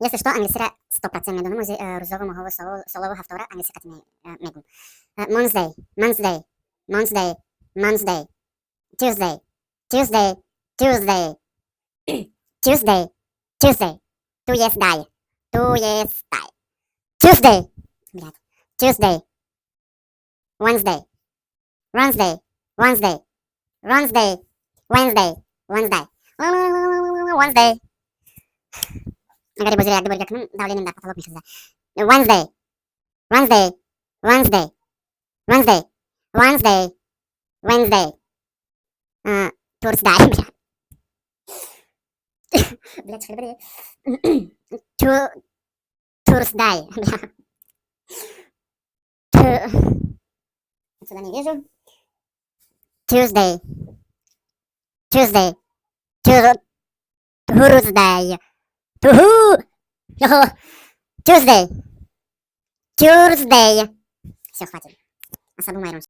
Если что, англисира 100% медону музи рузово могово солово хавтора англисикати мегум. Monday, Monday, Monday, Monday, Tuesday, Tuesday, Tuesday, Tuesday, Tuesday, туесдай, туесдай, Tuesday, блядь, Tuesday, Wednesday, Wednesday, Wednesday, Wednesday, Wednesday, Wednesday, Wednesday. Agari bozeri agdi borga kım davlenin da patolog mishizda. Wednesday, Wednesday, Wednesday, Wednesday, Wednesday, Wednesday. Thursday. Блядь, что ли? Thursday. Отсюда не вижу. Tuesday, Tuesday, Tuesday, Tuesday, Tuesday. Все, хватит. Особо майрон.